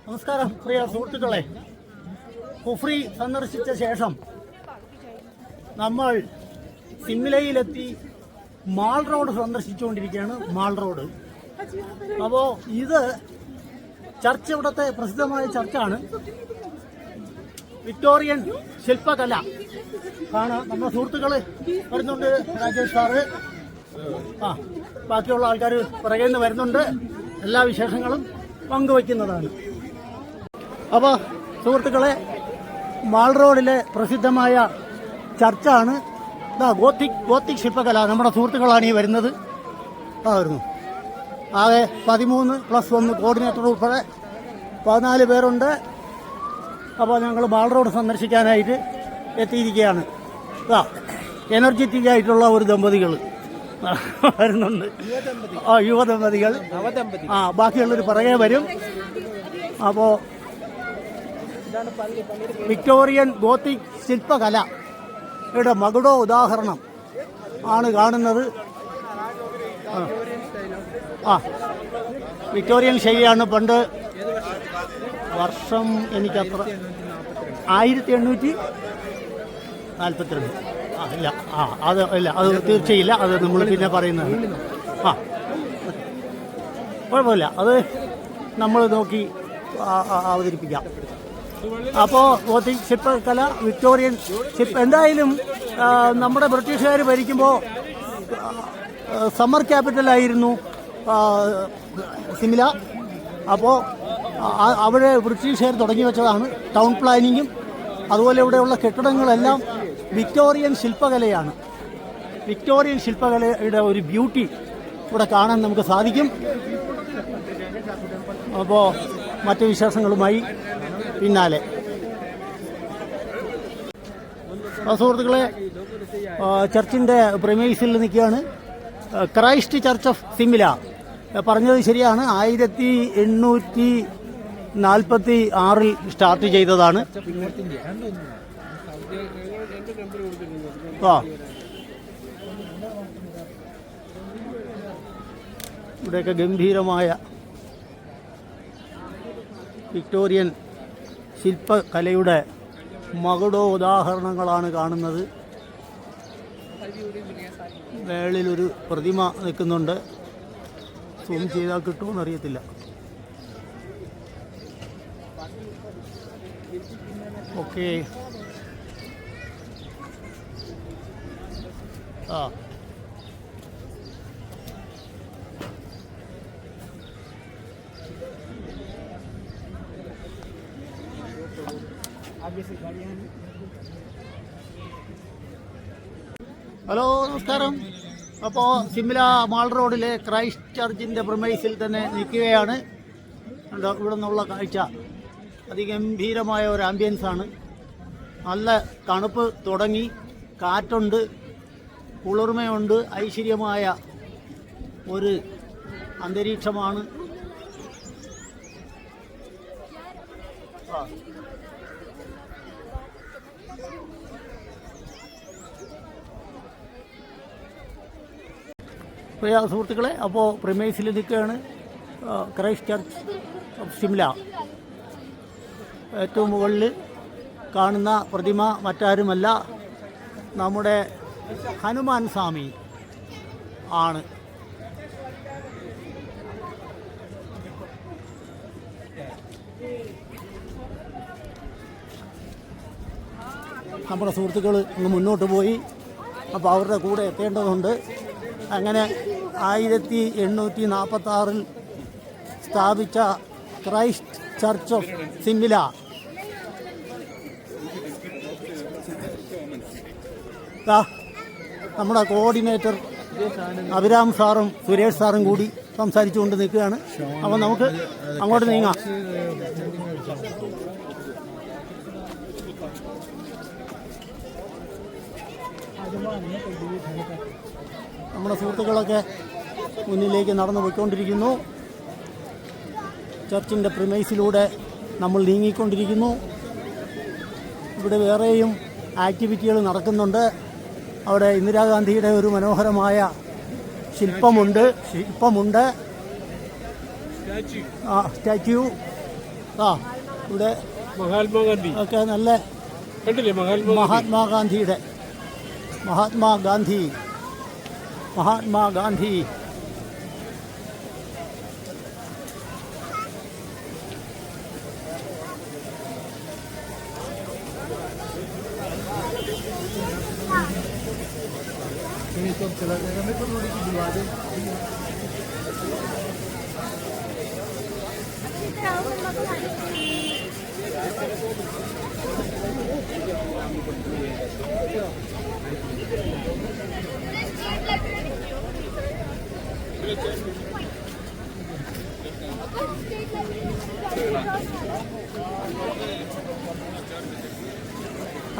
നമസ്കാരം പ്രിയ സുഹൃത്തുക്കളെ, കുഫ്രി സന്ദർശിച്ച ശേഷം നമ്മൾ സിംലയിലെത്തി മാൾ റോഡ് സന്ദർശിച്ചുകൊണ്ടിരിക്കുകയാണ്. Mall road. അപ്പോൾ ഇത് ചർച്ച്, ഇവിടുത്തെ പ്രസിദ്ധമായ ചർച്ചാണ്. വിക്ടോറിയൻ ശില്പകല ആണ്. നമ്മുടെ സുഹൃത്തുക്കൾ വരുന്നുണ്ട്. രാജേഷ് സാറ്, ബാക്കിയുള്ള ആൾക്കാർ പുറകെ നിന്ന് വരുന്നുണ്ട്. എല്ലാ വിശേഷങ്ങളും പങ്കുവയ്ക്കുന്നതാണ്. അപ്പോൾ സുഹൃത്തുക്കളെ, മാൾ റോഡിലെ പ്രസിദ്ധമായ ചർച്ചാണ്. ഗോത്തിക് ശില്പകല. നമ്മുടെ സുഹൃത്തുക്കളാണ് ഈ വരുന്നത്. വരുന്നു. ആകെ 13+1 കോർഡിനേറ്റർ ഉൾപ്പെടെ 14 പേരുണ്ട്. അപ്പോൾ ഞങ്ങൾ മാൾ റോഡ് സന്ദർശിക്കാനായിട്ട് എത്തിയിരിക്കുകയാണ്. എനർജറ്റിക് ആയിട്ടുള്ള ഒരു ദമ്പതികൾ വരുന്നുണ്ട്. യുവദമ്പതികൾ. ബാക്കിയുള്ളവർ പുറകെ വരും. അപ്പോൾ വിക്ടോറിയൻ ഗോത്തിക് ശില്പകലയുടെ മകുടോ ഉദാഹരണം ആണ് കാണുന്നത്. വിക്ടോറിയൻ ശൈലിയാണ്. പണ്ട് വർഷം എനിക്കത്ര 1842. ഇല്ല, അത് തീർച്ചയില്ല. അത് നമ്മൾ പിന്നെ പറയുന്നത്. കുഴപ്പമില്ല, അത് നമ്മൾ നോക്കി അവതരിപ്പിക്കാം. അപ്പോൾ ഗോത്തിക് ശില്പകല, വിക്ടോറിയൻ എന്തായാലും നമ്മുടെ ബ്രിട്ടീഷുകാർ ഭരിക്കുമ്പോൾ സമ്മർ ക്യാപിറ്റലായിരുന്നു സിംല. അപ്പോൾ അവിടെ ബ്രിട്ടീഷുകാർ തുടങ്ങി വെച്ചതാണ് ടൗൺ പ്ലാനിങ്ങും. അതുപോലെ ഇവിടെയുള്ള കെട്ടിടങ്ങളെല്ലാം വിക്ടോറിയൻ ശില്പകലയാണ്. വിക്ടോറിയൻ ശില്പകലയുടെ ഒരു ബ്യൂട്ടി ഇവിടെ കാണാൻ നമുക്ക് സാധിക്കും. അപ്പോൾ മറ്റു വിശേഷങ്ങളുമായി പിന്നാലെ. സുഹൃത്തുക്കളെ, ചർച്ചിൻ്റെ പ്രിമൈസിൽ നിൽക്കുകയാണ്. Christ church of Simla. പറഞ്ഞത് ശരിയാണ്. 1846 സ്റ്റാർട്ട് ചെയ്തതാണ്. ഇവിടെയൊക്കെ ഗംഭീരമായ വിക്ടോറിയൻ ശില്പകലയുടെ മകുടോ ഉദാഹരണങ്ങളാണ് കാണുന്നത്. മേളിലൊരു പ്രതിമ നിൽക്കുന്നുണ്ട്. സൂം ചെയ്താൽ കിട്ടുമെന്ന് അറിയത്തില്ല. ഓക്കെ. ഹലോ, നമസ്കാരം. അപ്പോൾ സിംല മാൾ റോഡിലെ ക്രൈസ്റ്റ് ചർച്ചിൻ്റെ പ്രമൈസിൽ തന്നെ നിൽക്കുകയാണ്. ഇവിടെ നിന്നുള്ള കാഴ്ച അതിഗംഭീരമായ ഒരു ആംബിയൻസാണ്. നല്ല തണുപ്പ് തുടങ്ങി, കാറ്റുണ്ട്, കുളിർമയുണ്ട്, ഐശ്വര്യമായ ഒരു അന്തരീക്ഷമാണ്. പ്രിയ സുഹൃത്തുക്കളെ, അപ്പോൾ പ്രിമൈസിൽ നിൽക്കുകയാണ് ക്രൈസ്റ്റ് ചർച്ച് ഓഫ് സിംല. ഏറ്റവും മുകളിൽ കാണുന്ന പ്രതിമ മറ്റാരുമല്ല, നമ്മുടെ ഹനുമാൻ സ്വാമി ആണ്. നമ്മുടെ സുഹൃത്തുക്കൾ അങ്ങ് മുന്നോട്ട് പോയി. അപ്പോൾ അവരുടെ കൂടെ എത്തേണ്ടതുണ്ട്. അങ്ങനെ 1846 സ്ഥാപിച്ച ക്രൈസ്റ്റ് ചർച്ച് ഓഫ് സിംല നമ്മുടെ കോർഡിനേറ്റർ അഭിരാം സാറും സുരേഷ് സാറും കൂടി സംസാരിച്ചുകൊണ്ട് നിൽക്കുകയാണ്. അപ്പോൾ നമുക്ക് അങ്ങോട്ട് നീങ്ങാം. നമ്മുടെ സുഹൃത്തുക്കളൊക്കെ മുന്നിലേക്ക് നടന്നു പോയിക്കൊണ്ടിരിക്കുന്നു. ചർച്ചിൻ്റെ പ്രിമൈസിലൂടെ നമ്മൾ നീങ്ങിക്കൊണ്ടിരിക്കുന്നു. ഇവിടെ വേറെയും ആക്ടിവിറ്റികൾ നടക്കുന്നുണ്ട്. അവിടെ ഇന്ദിരാഗാന്ധിയുടെ ഒരു മനോഹരമായ ശില്പമുണ്ട്. സ്റ്റാച്യു ആ ഇവിടെ മഹാത്മാഗാന്ധി ഒക്കെ നല്ല കണ്ടില്ലേ? മഹാത്മാഗാന്ധി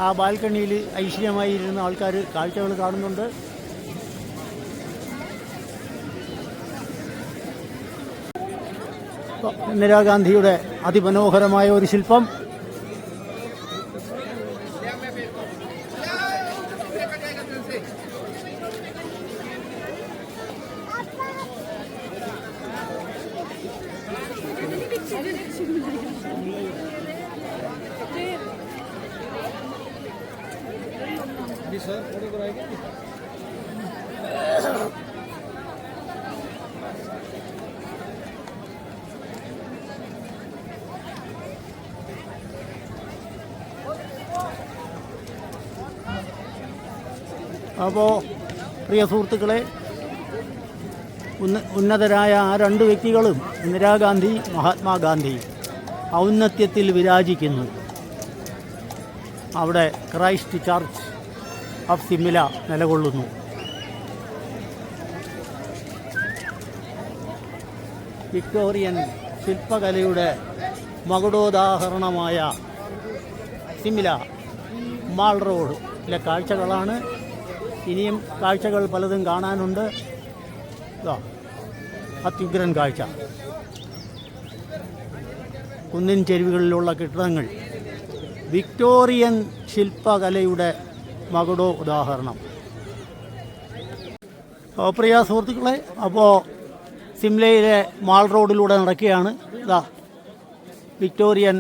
ആ ബാൽക്കണിയിൽ ഐശ്വര്യമായി ഇരുന്ന ആൾക്കാർ കാഴ്ചകൾ കാണുന്നുണ്ട്. ഇന്ദിരാഗാന്ധിയുടെ അതിമനോഹരമായ ഒരു ശില്പം. അപ്പോൾ പ്രിയ സുഹൃത്തുക്കളെ, ഉന്നതരായ ആ രണ്ട് വ്യക്തികളും ഇന്ദിരാഗാന്ധി, മഹാത്മാഗാന്ധി ഔന്നത്യത്തിൽ വിരാജിക്കുന്നു. അവിടെ ക്രൈസ്റ്റ് ചർച്ച് ഓഫ് സിമില നിലകൊള്ളുന്നു. വിക്ടോറിയൻ ശില്പകലയുടെ മകുടോദാഹരണമായ സിമില മാൾ റോഡിലെ കാഴ്ചകളാണ്. ഇനിയും കാഴ്ചകൾ പലതും കാണാനുണ്ട്. അത്യുഗ്രൻ കാഴ്ച. കുന്നിൻ ചെരുവുകളിലുള്ള കെട്ടിടങ്ങൾ, വിക്ടോറിയൻ ശില്പകലയുടെ മകുടോ ഉദാഹരണം. പ്രിയ സുഹൃത്തുക്കളെ, അപ്പോൾ സിംലയിലെ മാൾ റോഡിലൂടെ നടക്കുകയാണ്. വിക്ടോറിയൻ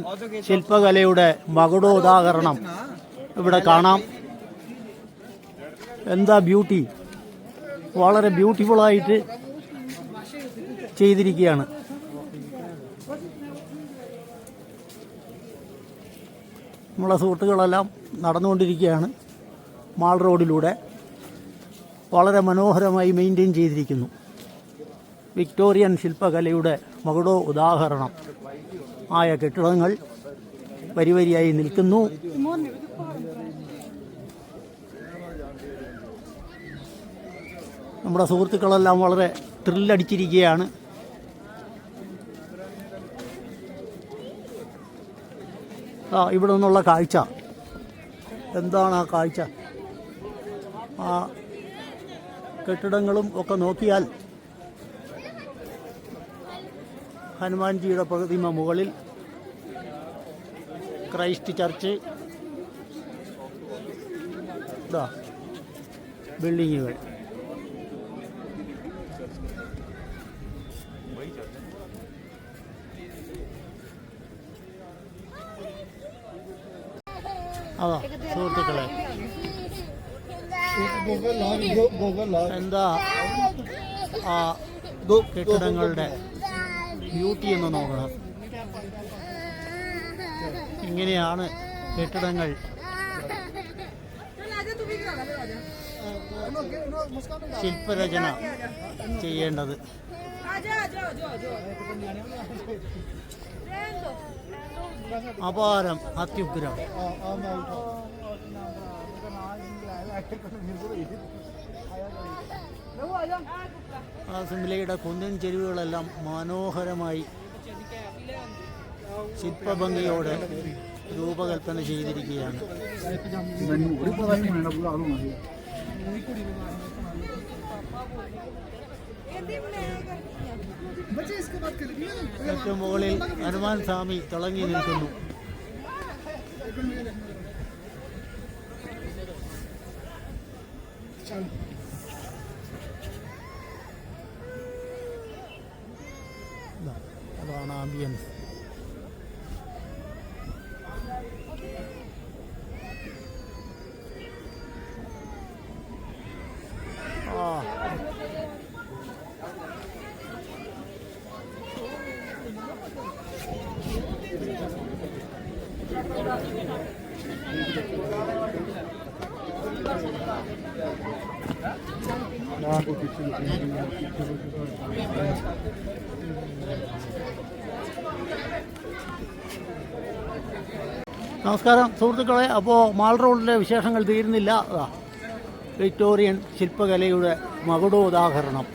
ശില്പകലയുടെ മകുടോ ഉദാഹരണം ഇവിടെ കാണാം. എന്താ ബ്യൂട്ടി! വളരെ ബ്യൂട്ടിഫുള്ളായിട്ട് ചെയ്തിരിക്കുകയാണ്. നമ്മളെ സുഹൃത്തുക്കളെല്ലാം നടന്നുകൊണ്ടിരിക്കുകയാണ് മാൾ റോഡിലൂടെ. വളരെ മനോഹരമായി മെയിൻറ്റെയിൻ ചെയ്തിരിക്കുന്നു. വിക്ടോറിയൻ ശില്പകലയുടെ മകുടോ ഉദാഹരണം ആയ കെട്ടിടങ്ങൾ വരിവരിയായി നിൽക്കുന്നു. നമ്മുടെ സുഹൃത്തുക്കളെല്ലാം വളരെ ത്രില്ലടിച്ചിരിക്കുകയാണ്. ഇവിടെ നിന്നുള്ള കാഴ്ച എന്താണ്? ആ കാഴ്ച, ആ കെട്ടിടങ്ങളും ഒക്കെ നോക്കിയാൽ ഹനുമാൻജിയുടെ പ്രതിമ മുകളിൽ, ക്രൈസ്റ്റ് ചർച്ച്, ബിൽഡിങ്ങുകൾ. അതാ സുഹൃത്തുക്കളെ, എന്താ ആ കെട്ടിടങ്ങളുടെ ബ്യൂട്ടി എന്ന് നോക്കണം. ഇങ്ങനെയാണ് കെട്ടിടങ്ങൾ ശില്പരചന ചെയ്യേണ്ടത്. അപാരം, അത്യുഗ്രം. ആ സിംലയുടെ കുന്നിൻ ചെരുവുകളെല്ലാം മനോഹരമായി ശില്പഭംഗിയോടെ രൂപകൽപ്പന ചെയ്തിരിക്കുകയാണ്. ഏറ്റവും മുകളിൽ ഹനുമാൻ സ്വാമി തിളങ്ങി നിൽക്കുന്നു. അതാണ് ആംബിയൻസ്. നമസ്കാരം സുഹൃത്തുക്കളെ. അപ്പോൾ മാൾ റോഡിലെ വിശേഷങ്ങൾ തീരുന്നില്ല. വിക്ടോറിയൻ ശില്പകലയുടെ മകുടോദാഹരണം.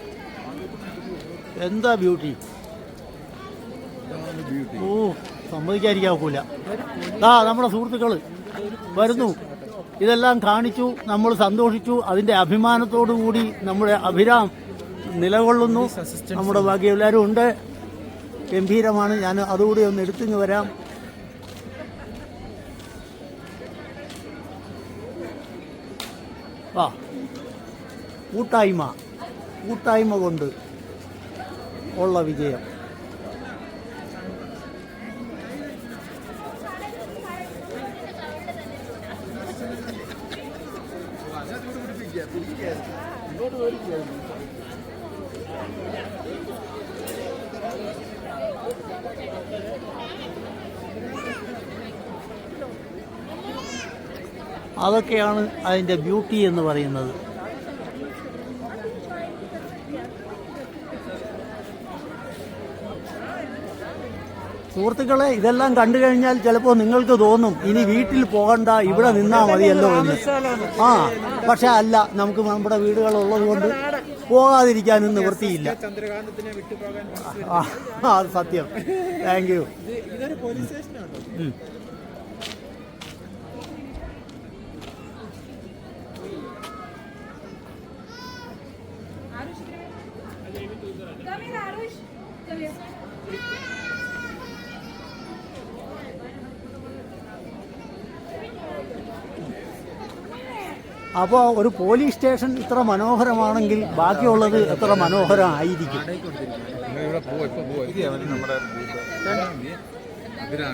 എന്താ ബ്യൂട്ടി! ഓ, സമ്മതിക്കാതിരിക്കാക്കൂല. നമ്മുടെ സുഹൃത്തുക്കൾ വരുന്നു. ഇതെല്ലാം കാണിച്ചു, നമ്മൾ സന്തോഷിച്ചു. അതിൻ്റെ അഭിമാനത്തോടു കൂടി നമ്മുടെ അഭിരാം നിലകൊള്ളുന്നു. നമ്മുടെ ബാക്കി എല്ലാവരും ഉണ്ട്. ഗംഭീരമാണ്. ഞാൻ അതുകൂടി ഒന്ന് എടുത്തിങ്ങ് വരാം. കൂട്ടായ്മ കൊണ്ട് ഉള്ള വിജയം. അതൊക്കെയാണ് അതിൻ്റെ ബ്യൂട്ടി എന്ന് പറയുന്നത്. സുഹൃത്തുക്കളെ, ഇതെല്ലാം കണ്ടു കഴിഞ്ഞാൽ ചിലപ്പോൾ നിങ്ങൾക്ക് തോന്നും ഇനി വീട്ടിൽ പോകണ്ട, ഇവിടെ നിന്നാൽ മതിയല്ലോ എന്ന്. പക്ഷെ അല്ല, നമുക്ക് നമ്മുടെ വീടുകളുള്ളത് കൊണ്ട് പോകാതിരിക്കാനും നിവൃത്തിയില്ല. അത് സത്യം. Thank you. അപ്പോൾ ഒരു പോലീസ് സ്റ്റേഷൻ ഇത്ര മനോഹരമാണെങ്കിൽ ബാക്കിയുള്ളത് എത്ര മനോഹരമായിരിക്കും.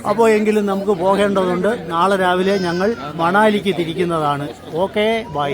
അപ്പോൾ എങ്കിലും നമുക്ക് പോകേണ്ടതുണ്ട്. നാളെ രാവിലെ ഞങ്ങൾ മണാലിക്ക് തിരിക്കുന്നതാണ്. Okay, by.